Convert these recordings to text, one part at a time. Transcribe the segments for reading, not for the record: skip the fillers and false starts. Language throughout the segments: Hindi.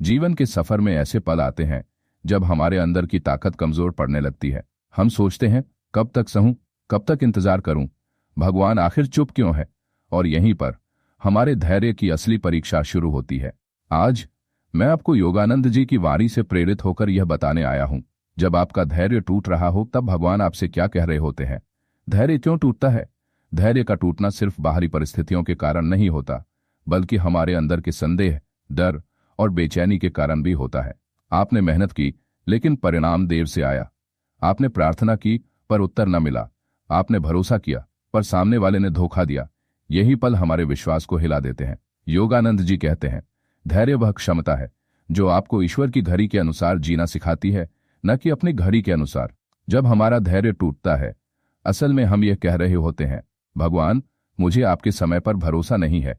जीवन के सफर में ऐसे पल आते हैं जब हमारे अंदर की ताकत कमजोर पड़ने लगती है। हम सोचते हैं, कब तक सहूं, कब तक इंतजार करूं, भगवान आखिर चुप क्यों है। और यहीं पर हमारे धैर्य की असली परीक्षा शुरू होती है। आज मैं आपको योगानंद जी की वाणी से प्रेरित होकर यह बताने आया हूं, जब आपका धैर्य टूट रहा हो तब भगवान आपसे क्या कह रहे होते हैं। धैर्य क्यों टूटता है? धैर्य का टूटना सिर्फ बाहरी परिस्थितियों के कारण नहीं होता, बल्कि हमारे अंदर के संदेह, डर और बेचैनी के कारण भी होता है। आपने मेहनत की लेकिन परिणाम देर से आया। आपने प्रार्थना की पर उत्तर न मिला। आपने भरोसा किया पर सामने वाले ने धोखा दिया। यही पल हमारे विश्वास को हिला देते हैं। योगानंद जी कहते हैं, धैर्य वह क्षमता है जो आपको ईश्वर की घड़ी के अनुसार जीना सिखाती है, न कि अपनी घड़ी के अनुसार। जब हमारा धैर्य टूटता है, असल में हम यह कह रहे होते हैं, भगवान मुझे आपके समय पर भरोसा नहीं है।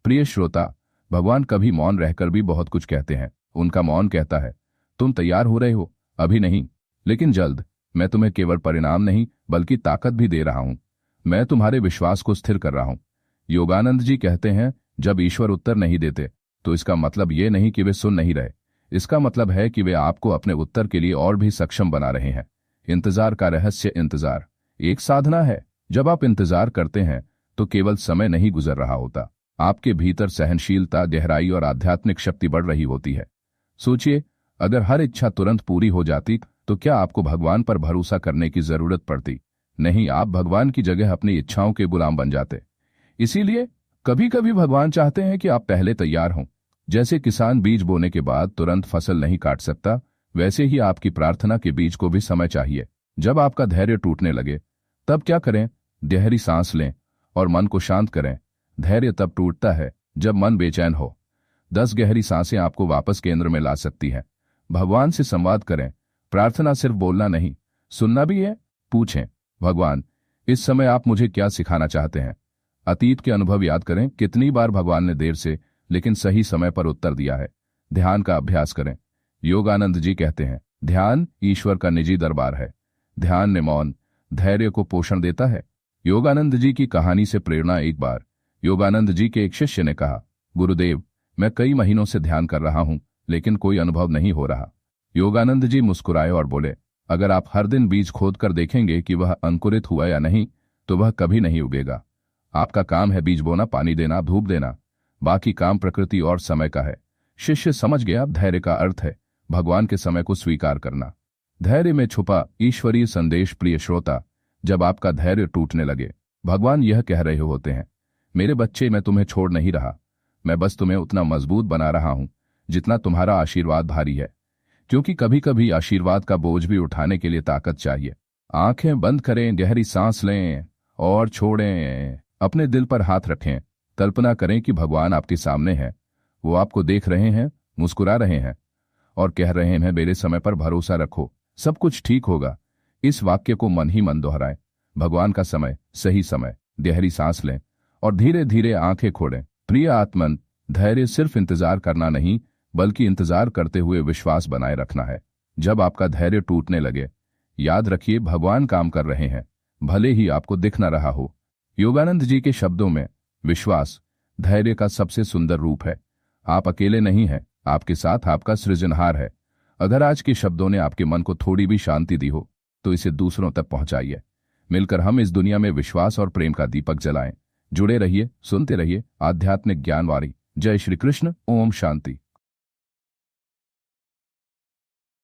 प्रिय श्रोता, भगवान कभी मौन रहकर भी बहुत कुछ कहते हैं। उनका मौन कहता है, तुम तैयार हो रहे हो, अभी नहीं, लेकिन जल्द। मैं तुम्हें केवल परिणाम नहीं बल्कि ताकत भी दे रहा हूं। मैं तुम्हारे विश्वास को स्थिर कर रहा हूं। योगानंद जी कहते हैं, जब ईश्वर उत्तर नहीं देते तो इसका मतलब ये नहीं कि वे सुन नहीं रहे। इसका मतलब है कि वे आपको अपने उत्तर के लिए और भी सक्षम बना रहे हैं। इंतजार का रहस्य। इंतजार एक साधना है। जब आप इंतजार करते हैं तो केवल समय नहीं गुजर रहा होता, आपके भीतर सहनशीलता, गहराई और आध्यात्मिक शक्ति बढ़ रही होती है। सोचिए, अगर हर इच्छा तुरंत पूरी हो जाती तो क्या आपको भगवान पर भरोसा करने की जरूरत पड़ती? नहीं, आप भगवान की जगह अपनी इच्छाओं के गुलाम बन जाते। इसीलिए कभी कभी भगवान चाहते हैं कि आप पहले तैयार हों। जैसे किसान बीज बोने के बाद तुरंत फसल नहीं काट सकता, वैसे ही आपकी प्रार्थना के बीज को भी समय चाहिए। जब आपका धैर्य टूटने लगे तब क्या करें? गहरी सांस लें और मन को शांत करें। धैर्य तब टूटता है जब मन बेचैन हो। 10 गहरी सांसें आपको वापस केंद्र में ला सकती हैं। भगवान से संवाद करें। प्रार्थना सिर्फ बोलना नहीं, सुनना भी है। पूछें, भगवान इस समय आप मुझे क्या सिखाना चाहते हैं? अतीत के अनुभव याद करें, कितनी बार भगवान ने देर से लेकिन सही समय पर उत्तर दिया है। ध्यान का अभ्यास करें। योगानंद जी कहते हैं, ध्यान ईश्वर का निजी दरबार है। ध्यान में मौन धैर्य को पोषण देता है। योगानंद जी की कहानी से प्रेरणा। एक बार योगानंद जी के एक शिष्य ने कहा, गुरुदेव मैं कई महीनों से ध्यान कर रहा हूं लेकिन कोई अनुभव नहीं हो रहा। योगानंद जी मुस्कुराए और बोले, अगर आप हर दिन बीज खोद कर देखेंगे कि वह अंकुरित हुआ या नहीं तो वह कभी नहीं उगेगा। आपका काम है बीज बोना, पानी देना, धूप देना। बाकी काम प्रकृति और समय का है। शिष्य समझ गया, धैर्य का अर्थ है भगवान के समय को स्वीकार करना। धैर्य में छुपा ईश्वरीय संदेश। प्रिय श्रोता, जब आपका धैर्य टूटने लगे, भगवान यह कह रहे होते हैं, मेरे बच्चे मैं तुम्हें छोड़ नहीं रहा। मैं बस तुम्हें उतना मजबूत बना रहा हूं जितना तुम्हारा आशीर्वाद भारी है। क्योंकि कभी कभी आशीर्वाद का बोझ भी उठाने के लिए ताकत चाहिए। आंखें बंद करें, गहरी सांस लें और छोड़ें। अपने दिल पर हाथ रखें। कल्पना करें कि भगवान आपके सामने हैं। वो आपको देख रहे हैं, मुस्कुरा रहे हैं और कह रहे हैं, मेरे समय पर भरोसा रखो, सब कुछ ठीक होगा। इस वाक्य को मन ही मन दोहराएं। भगवान का समय, सही समय। गहरी सांस लें और धीरे धीरे आंखें खोलें। प्रिय आत्मन, धैर्य सिर्फ इंतजार करना नहीं बल्कि इंतजार करते हुए विश्वास बनाए रखना है। जब आपका धैर्य टूटने लगे, याद रखिए भगवान काम कर रहे हैं, भले ही आपको दिख न रहा हो। योगानंद जी के शब्दों में विश्वास धैर्य का सबसे सुंदर रूप है। आप अकेले नहीं हैं, आपके साथ आपका सृजनहार है। अगर आज के शब्दों ने आपके मन को थोड़ी भी शांति दी हो तो इसे दूसरों तक पहुंचाइए। मिलकर हम इस दुनिया में विश्वास और प्रेम का दीपक जलाएं। जुड़े रहिए, सुनते रहिए आध्यात्मिक ज्ञानवाणी। जय श्री कृष्ण। ओम शांति।